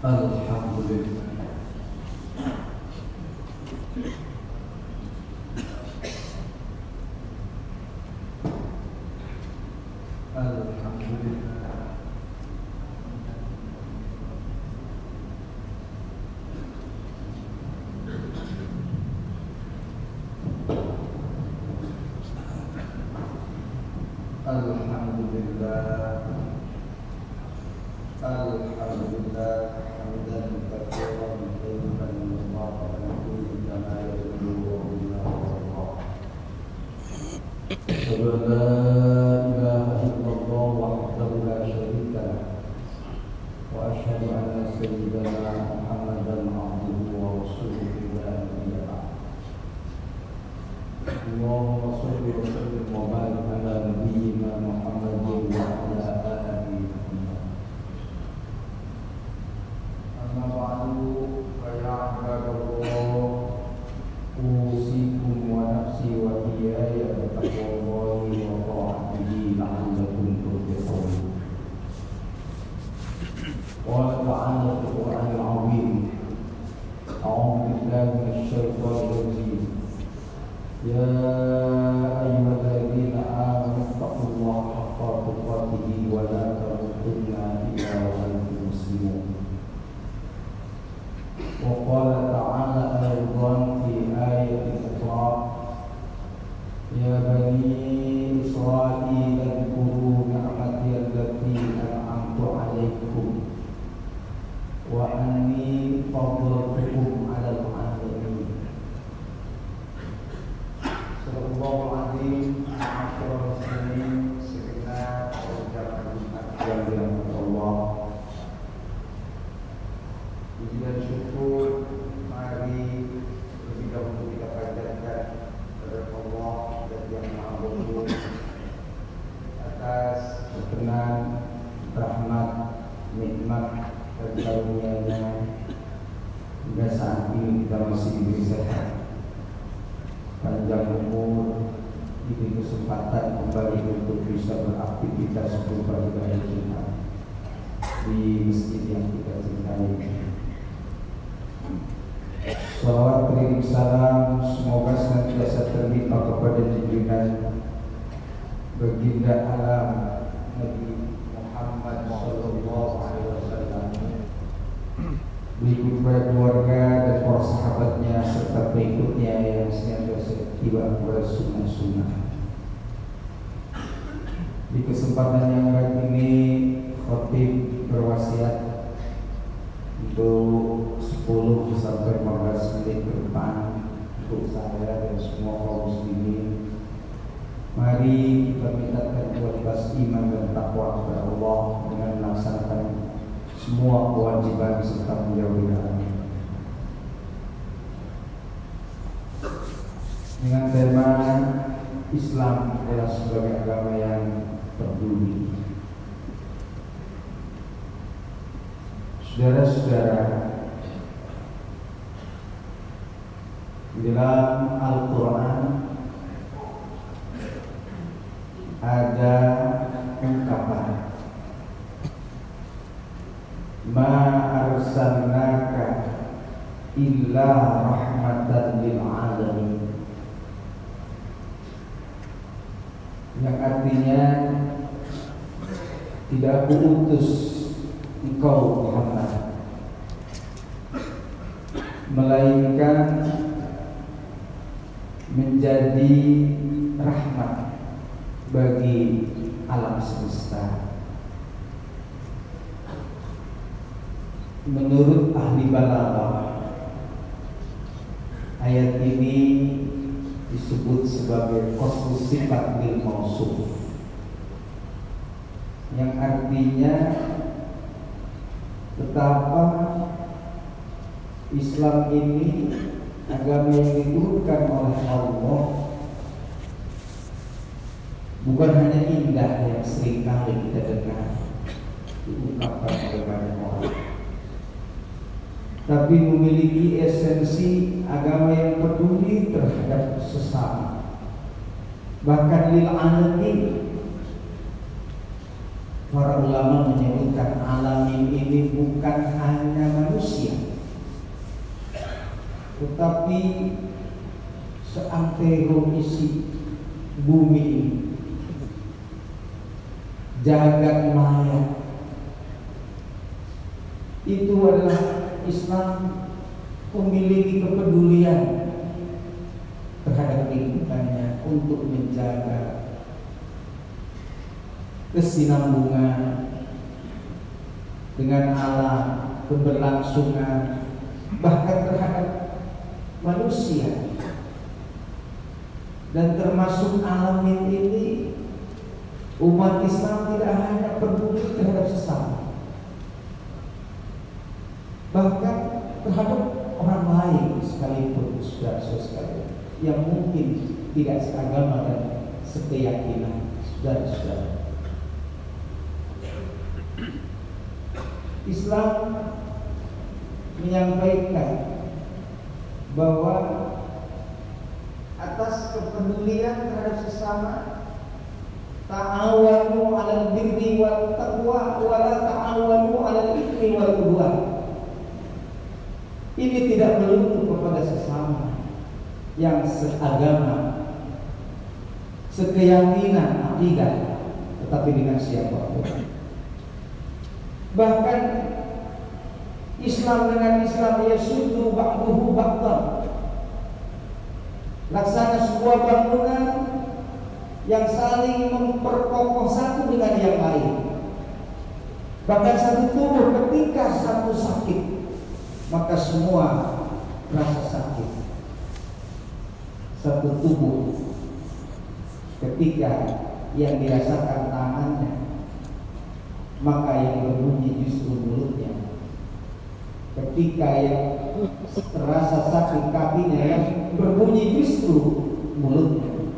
Alhamdulillah. Alhamdulillah. Alhamdulillah. Alhamdulillah. Hamdan katsiran tayyiban mubarakan fihi kama yuhibbu Allah. Asyhadu an la ilaha illallah wahdahu la syarika lah. Wa asyhadu anna sayyidana Muhammadan abduhu wa rasuluhu la nabiyya ba'd. Allahumma shalli wa sallim wa barik ala nabiyyina Muhammadin wa ala alihi Muhammad. Amma ba'du fa ya ibadallah, usikum wa nafsi wa iyaya bittaqwallahi wa ta'atihi la'allakum tuflihun. Qala ta'ala fil Qur'anil 'azim. A'udzu billahi minasy syaithanir rajim. Ya ayyuhalladzina amanu taqullaha haqqa tuqatih wa la tamutunna illa wa antum muslimun. Wa qala ta'ala aidan fi ayatin ukhra, ya bani Israil adhkuru ni'mati allati an'amtu 'alaikum wa anni faddaltukum 'alal 'alamin. Sallallahu alaihi wasallam. Segenap ucapan yang dirahmati Allah, puji dan syukur mari lebih dahulu kita panjatkan kepada Allah dan Yang Maha Agung atas berkenan, rahmat, nikmat dan karunia-Nya hingga saat ini kita masih diberi sehat, panjang umur, diberi kesempatan kembali untuk bisa beraktivitas beribadah Jumat di masjid yang kita cintai. Salawat beriring salam semoga senantiasa terlimpah kepada junjungan baginda alam Nabi Muhammad sallallahu alaihi wasallam, berikut kepada keluarga dan para sahabatnya serta pengikutnya yang senantiasa tiba kepada sunnah-sunnah. Di kesempatan yang baik ini, khatib berwasiat untuk 10 sampai 15 menit ke depan untuk saya dan semua kaum muslimin. Mari kita meningkatkan kualitas iman dan takwa kepada Allah dengan melaksanakan semua kewajiban serta menjauhi larangan. Dengan tema Islam adalah sebagai agama yang peduli. Saudara-saudara, di dalam Al-Quran ada ungkapan ma arsalnaka illa rahmatan lil alamin, yang artinya tidak aku utus engkau Muhammad melainkan menjadi rahmat bagi alam semesta. Menurut ahli balaghah, ayat ini disebut sebagai khusus sifat bil mausuf, yang artinya betapa Islam ini agama yang diturunkan oleh Allah bukan hanya indah yang seringkali kita dengar diungkapkan oleh banyak orang, tapi memiliki esensi agama yang peduli terhadap sesama, bahkan lil alamin, Para ulama menyebutkan alamin ini bukan hanya manusia, tetapi seantero isi bumi ini, jagat maya. Itu adalah Islam memiliki kepedulian terhadap lingkungannya untuk menjaga kesinambungan dengan alam, keberlangsungan, bahkan terhadap manusia. Dan termasuk alamin ini, umat Islam tidak hanya peduli terhadap sesama, bahkan terhadap orang lain sekalipun, saudara-saudara sekalian, yang mungkin tidak seagama dan sekeyakinan, saudara-saudara. Islam menyampaikan bahwa atas kepedulian terhadap sesama, ta'awanu 'alal birri wal taqwa wa la ta'awanu 'alal itsmi wal 'udwan. Ini tidak melulu kepada sesama yang seagama, sekeyakinan, akidah, tetapi dengan siapapun. Bahkan Islam dengan Islam yasuddu ba'duhu ba'dan. Laksana sebuah bangunan yang saling memperkokoh satu dengan yang lain. Bahkan satu tubuh ketika satu sakit, maka semua rasa sakit. Satu tubuh ketika yang dirasakan tangannya, maka yang berbunyi justru mulutnya. Ketika yang terasa sakit kakinya, yang berbunyi justru mulutnya.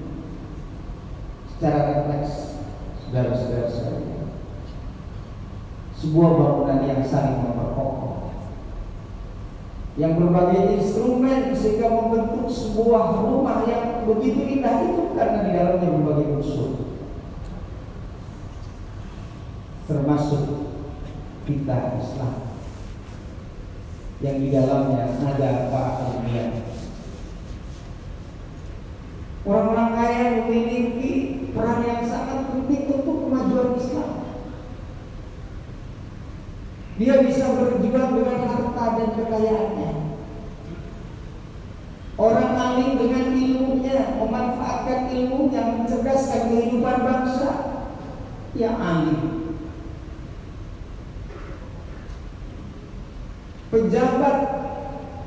Secara refleks, saudara-saudara sekalian, sebuah bangunan yang saling memperkokoh, yang berbagai instrumen sehingga membentuk sebuah rumah yang begitu indah itu karena di dalamnya berbagai unsur, termasuk kita Islam yang di dalamnya ada para ilmiah. Orang-orang kaya memiliki peran yang sangat penting untuk kemajuan Islam. Dia bisa berjuang dengan harta dan kekayaannya. Orang alim dengan ilmunya, memanfaatkan ilmunya, mencerdaskan kehidupan bangsa. Dia alim. Pejabat,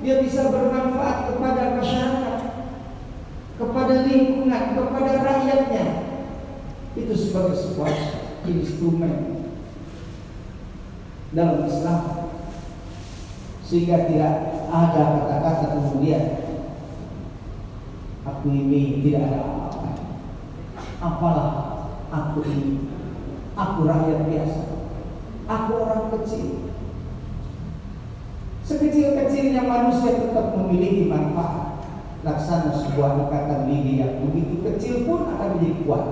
dia bisa bermanfaat kepada masyarakat, kepada lingkungan, kepada rakyatnya. Itu sebagai sebuah instrumen dalam Islam, sehingga tidak ada kata-kata kemudian aku ini tidak ada apa-apa, apalah aku ini, aku rakyat biasa, aku orang kecil. Sekecil-kecilnya manusia tetap memiliki manfaat. Laksana sebuah ikatan lidi yang begitu kecil pun akan menjadi kuat.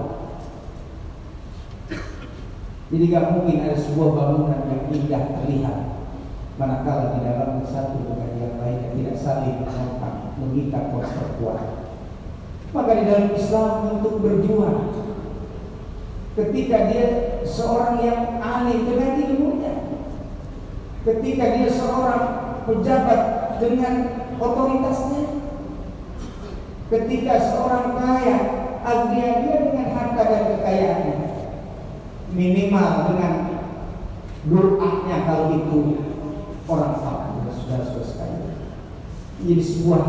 Jadi gak mungkin ada sebuah bangunan yang indah terlihat manakala di dalam satu dengan yang lain yang tidak saling menopang, mengikat, memperkuat. Maka di dalam Islam untuk berjuang, ketika dia seorang yang alim dengan ilmunya, ketika dia seorang pejabat dengan otoritasnya, ketika seorang kaya dia dengan harta dan kekayaannya, minimal dengan doanya kalau itu orang fakir, saudara-saudara sekalian. Jadi sebuah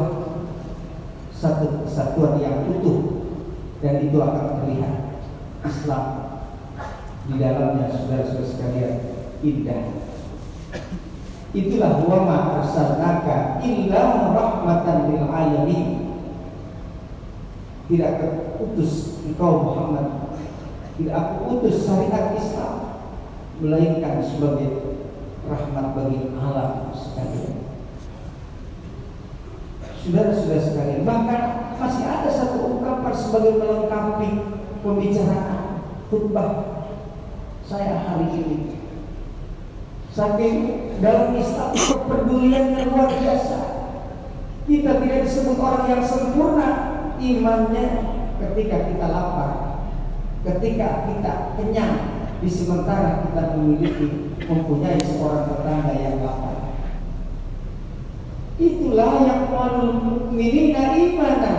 satu kesatuan yang utuh, dan itu akan terlihat Islam di dalamnya, saudara-saudara sekalian, indah. Itulah wa ma arsalnaka illa rahmatan lil alamin. Tidak terutus engkau Muhammad, tidak aku utus syariat Islam melainkan sebagai rahmat bagi alam sekalian. Saudara-saudara sekalian, bahkan masih ada satu ungkapan sebagai melengkapi pembicaraan khutbah. saya hari ini. Saking dalam Islam kepedulian yang luar biasa. Kita tidak disebut orang yang sempurna imannya ketika kita lapar, ketika kita kenyang, di sementara kita mempunyai seorang tetangga yang lapar. Itulah yang mu'minina imanan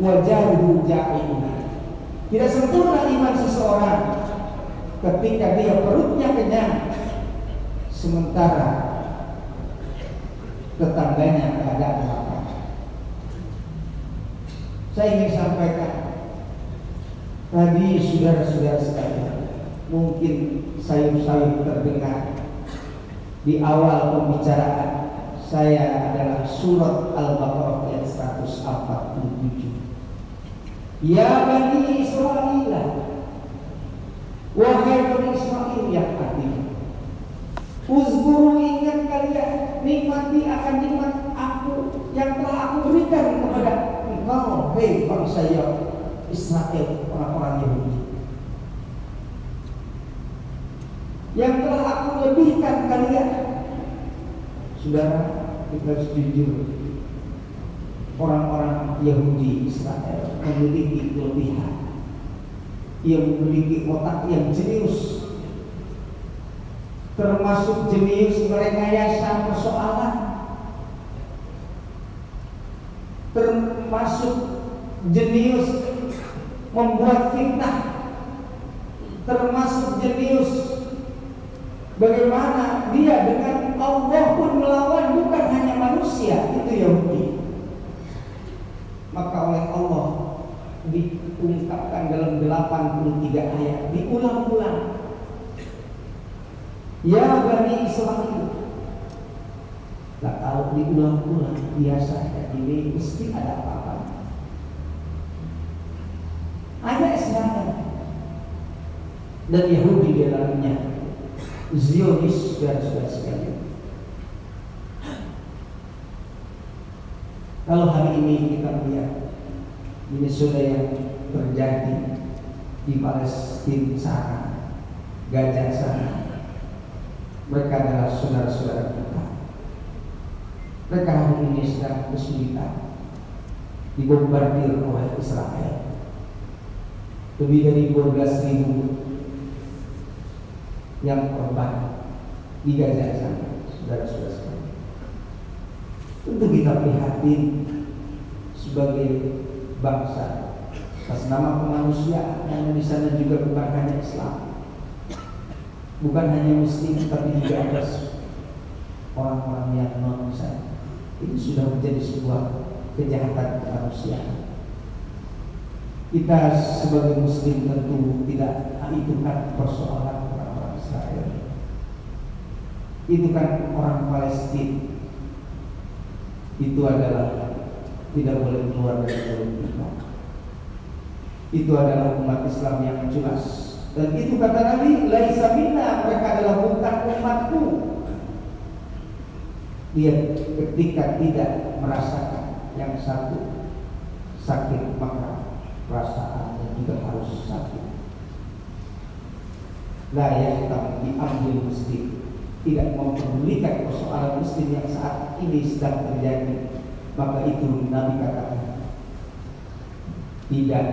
wajahu ja'ina. Tidak sempurna iman seseorang ketika dia perutnya kenyang, sementara tetangganya keadaan lapar. Saya ingin sampaikan tadi, saudara-saudara sekalian, mungkin sayup-sayup terdengar di awal pembicaraan saya adalah surat Al-Baqarah ayat 147. Ya Bani Israel, wahai Bani Israel yang adil, uzkuru, ingat kalian, nikmati akan nikmat aku yang telah aku berikan kepada engkau, hei bangsa Israel, orang-orang Yahudi, yang telah aku lebihkan kalian. Saudara, kita harus jujur, orang-orang Yahudi Israel memiliki kelebihan. Ia memiliki otak yang jenius, termasuk jenius merekayasa persoalan, termasuk jenius membuat fitnah, termasuk jenius bagaimana dia dengan Allah pun melawan, bukan hanya manusia. Itu Yahudi. Maka oleh Allah diungkapkan dalam 83 ayat, diulang-ulang, ya Bani Israel. Gak tahu, diulang-ulang, biasa ini mesti ada apa-apa. Ada Israel dan Yahudi di dalamnya, Zionis dan sebagainya. Kalau hari ini kita lihat ini sudah yang terjadi di Palestina sana, Gaza sana, mereka adalah saudara-saudara kita. Mereka hari ini sedang kesulitan, dibombardir oleh Israel. Lebih dari 12.000 yang korban di Gaza sana, saudara-saudara sekalian. Tentu kita prihatin sebagai bangsa atas nama kemanusiaan, yang di sana juga bukan hanya Islam, bukan hanya Muslim, tapi juga ada orang-orang yang non-Islam. Ini sudah menjadi sebuah kejahatan kemanusiaan. Kita sebagai Muslim tentu tidak, itu kan persoalan orang-orang Israel, itu kan orang Palestina. Itu adalah tidak boleh keluar dari mulut kita. Itu adalah umat Islam yang jelas. Dan itu kata Nabi, laisa minna, mereka adalah bukan umatku. Dia ketika tidak merasakan yang satu sakit, maka perasaannya juga harus sakit. Layak diambil Muslim, tidak mempedulikan persoalan Muslim yang saat ini sedang terjadi, maka itu Nabi katakan tidak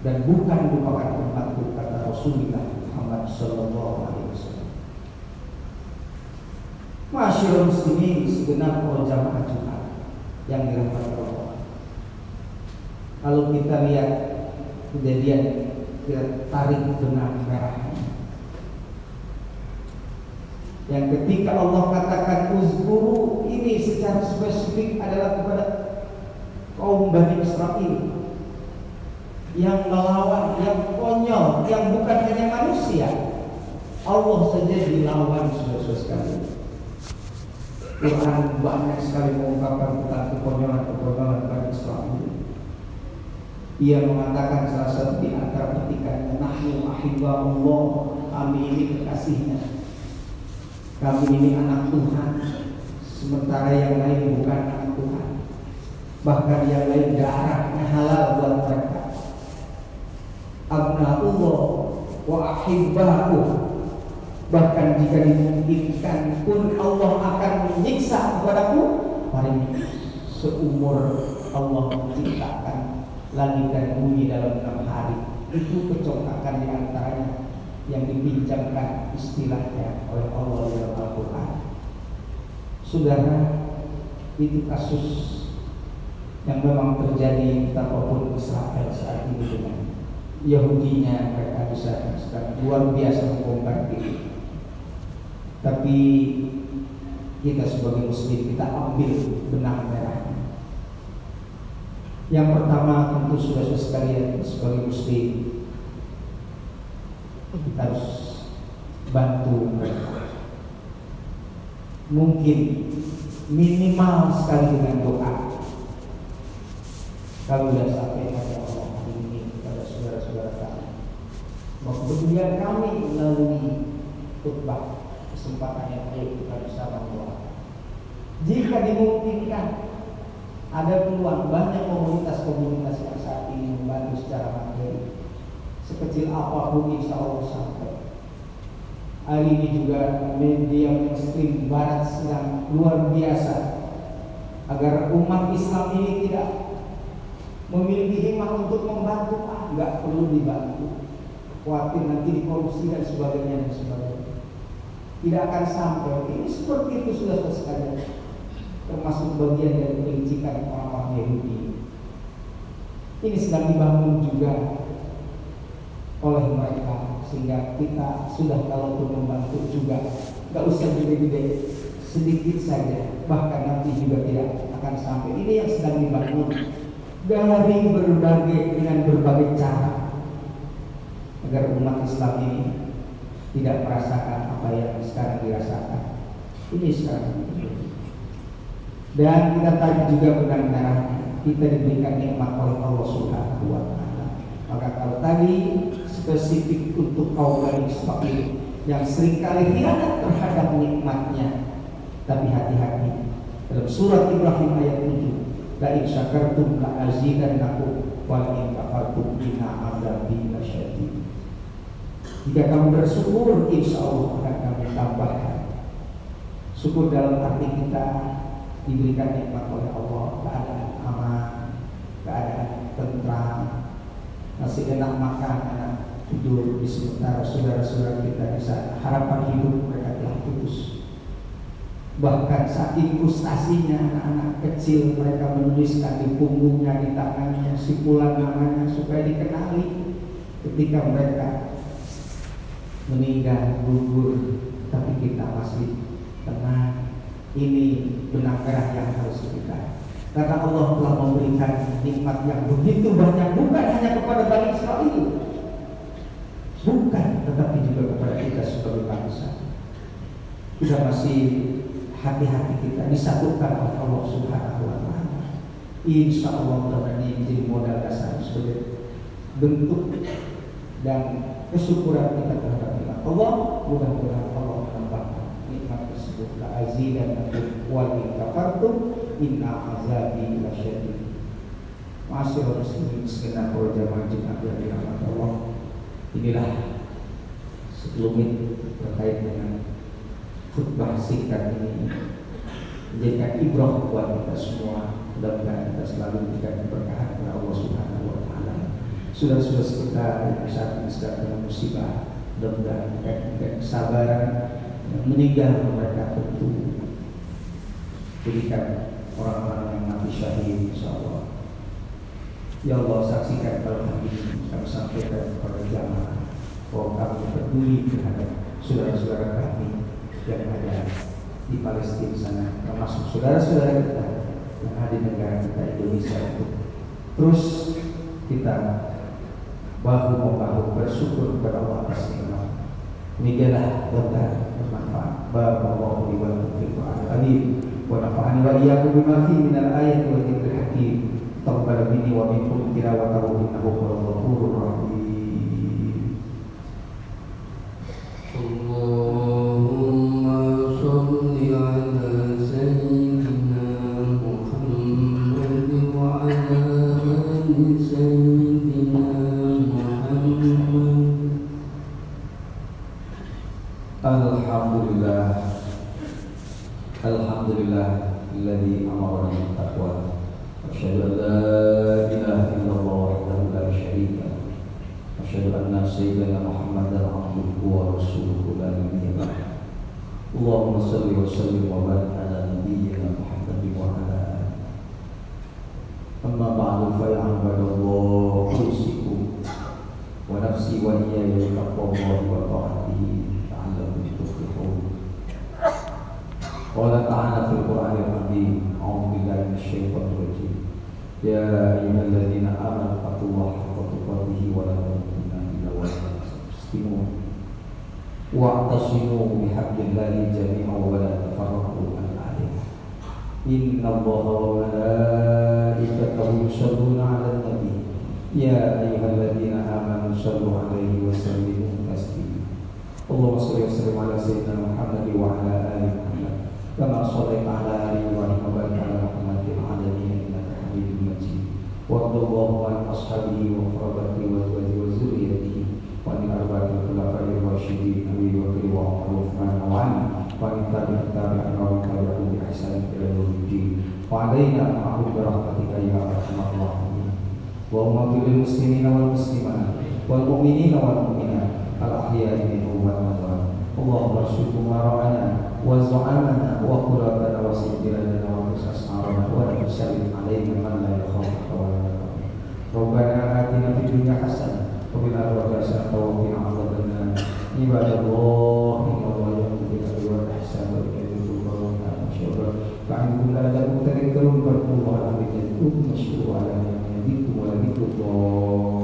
dan bukan merupakan umatku, kata Rasulullah Muhammad SAW. Masyaallah muslimin segenap jamaah Jumat yang dirahmati Allah. Kalau kita lihat kejadian, kita tarik benang merahnya, yang ketika Allah katakan uzkuru, ini secara spesifik adalah kepada kaum Bani Israel yang melawan, yang konyol, yang bukan hanya manusia. Allah saja dilawan, saudara-saudara sekalian. Quran banyak sekali mengungkapkan tentang kekonyolan Bani Israel. Ia mengatakan salah satu di antara petikannya, nahnu ahibbahullah, kami ini kekasihnya, kami ini anak Tuhan, sementara yang lain bukan anak Tuhan. Bahkan yang lain darahnya halal buat mereka. Abna'ullah, wa ahibbahu. Bahkan jika dimungkinkan pun Allah akan menyiksa kepadaku. Mari seumur Allah menciptakan langit dan bumi dalam 6 hari, itu kecokakan diantaranya yang dipinjamkan istilahnya oleh Allah dalam Al-Quran. Saudara, itu kasus yang memang terjadi betapapun Israel saat ini dengan Yahudinya, mereka bisa luar biasa membongkar diri. Tapi kita sebagai Muslim, kita ambil benang merahnya. Yang pertama tentu saudara sekalian, sebagai Muslim kita harus bantu mereka. Mungkin minimal sekali dengan doa. Kalau sudah sampai pada Allah hari ini kepada saudara-saudara kami, bahwa kemudian kami melalui khutbah kesempatan yang baik kita bersama doa. Jika dimungkinkan, ada peluang banyak komunitas-komunitas yang saat ini membantu secara materi, sekecil apapun insya Allah sampai. Hari ini juga media mainstream barat sedang luar biasa agar umat Islam ini tidak memiliki hikmah untuk membantu. Nggak perlu dibantu, khawatir nanti dikorupsi dan sebagainya dan sebagainya. Tidak akan sampai. Ini seperti itu sudah sekalian, termasuk bagian dari pelicikan orang-orang Yahudi. Ini sedang dibangun juga oleh mereka, sehingga kita sudah kalaupun membantu juga nggak usah gede-gede, sedikit saja, bahkan nanti juga tidak akan sampai. Ini yang sedang dibangun dari dengan berbagai cara agar umat Islam ini tidak merasakan apa yang sekarang dirasakan. Ini sekarang. Dan kita tahu juga benar-benar kita diberikan nikmat oleh Allah Subhanahu wa Ta'ala. Maka kalau tadi spesifik untuk kaum Bani Israil yang seringkali hianat terhadap nikmatnya, tapi hati-hati. Dalam surat Ibrahim ayat 7, la in syakartum la azidannakum wa in kafartum inna adzabi lasyadid. Jika kamu bersyukur, insya Allah akan kami tambahkan. Syukur dalam arti kita diberikan nikmat oleh Allah, keadaan aman, keadaan tentram, masih enak makan, enak tidur. Di sementara saudara-saudara kita bisa harapan hidup mereka telah putus. Bahkan saking frustasinya anak-anak kecil, mereka menuliskan di punggungnya, di tangannya, sipulan namanya supaya dikenali ketika mereka meninggal gugur. Tapi kita masih tenang. Ini benang merah yang harus kita, karena Allah telah memberikan nikmat yang begitu banyak, bukan hanya kepada Bani Israil, bukan, tetapi juga kepada kita sebagai bangsa. Kita masih hati-hati, kita disatukan oleh Allah Subhanahu wa Ta'ala. Insya Allah ini menjadi modal dasar sebagai bentuk dan kesyukuran kita terhadap nikmat Allah. Mudah-mudahan Allah menambahkan nikmat tersebut. La azidannakum wa in kafartum inna azabi lasyadid. Ma'asyiral muslimin segenap para jamaah Jumat yang dirahmati Allah. Inilah sekelumit terkait dengan khutbah singkat ini, menjadikan ibrah buat kita semua. Mudah-mudahan kita selalu diberikan keberkahan oleh Allah Subhanahu wa Ta'ala. Saudara-saudara kita yang saat ini sedang dalam musibah, mudah-mudahan diberikan kesabaran. Yang meninggal mereka tentu berikan orang-orang yang mati syahid, insyaAllah. Ya Allah, saksikan kalau hari ini kami sampaikan kepada jamaah bahwa kami peduli terhadap saudara-saudara kami yang ada di Palestina sana, termasuk saudara-saudara kita yang ada di negara kita Indonesia itu. Terus kita bahu-membahu bersyukur kepada Allah atas nikmat. Demikianlah mudah bermanfaat. Barakallahu li wa lakum fil Qur'anil Karim wa nafa'ani wa iyyakum bima fihi minal ayati wa dzikril hakim. Taqabbal minni wa minkum tilawatahu innahu huwal ghafurur rahim. Allahumma shalli ala sayyidina Muhammad wa ala ali sayyidina Muhammad Alhamdulillah, Alhamdulillah alladzi amarna bil taqwa. Asyhadu an la ilaha illallah wahdahu la syarika lahu. Asyhadu anna sayyidana Muhammadan abduhu wa rasuluhu la nabiyya ba'dahu. Allahumma shalli wa sallim wa barik ala nabiyyina Muhammadin wa ala alihi. Amma ba'du fa ya ibadallah, usikum wa nafsi wa iyaya bi taqwallahi wa ta'atihi la'allakum tuflihun. Qala ta'ala fil Qur'anil Azim, a'udzu billahi minasyaitonir rajim. Ya ayyuhalladzina amanu taqullaha haqqa tuqatih wa la tamutunna illa wa antum muslimun. Wa'tasimu bihablillahi jami'an wa la tafarraqu al-ayat. Innallaha wa malaikatahu yusholluna 'alan nabi. Ya ayyuhalladzina amanu shallu 'alaihi wa sallimu taslima. Allahumma shalli wa sallim 'ala sayyidina Muhammad wa 'ala ali Muhammad kama shallaita 'ala ali Ibrahim wa barik 'ala Muhammad fil 'alamin innaka Hamidum Majid. Warḍallahu 'an ashabihi wa qurabatihi wa azwajihi wa dzurriyyatihi wa min arba'atil khulafa'ir rasyidin Abi Bakr wa Umar wa Uthman wa 'Ali wa min tabi'in wa tabi'ihim bi ihsan ila yaumiddin. Wa 'alaina ma'ahum bi rahmatika ya arhamar rahimin. Wa umatul muslimina wal muslimat wal mu'minina wal mu'minat al-ahya'i minhum wal amwat. Allahumma arzuqhum wara'ana wa zu'amana wa qurratana wa sijilana wa qisas'arana wa la tusallit alaihim man la yakhafuka wa la yarhamna. Rabbana atina fid dunya hasanah wa fil akhirati hasanah wa qina adzabannar. Ibadallah, inna Allaha ya'muru bil 'adli wal ihsani wa ita'i dzil qurba wa yanha 'anil fahsya'i wal munkari wal baghi ya'idhukum la'allakum tadhakkarun. Fadhkurullaha 'inda dhikrikum washkuruhu 'ala ni'amihi yazidkum wa la dhikrullahi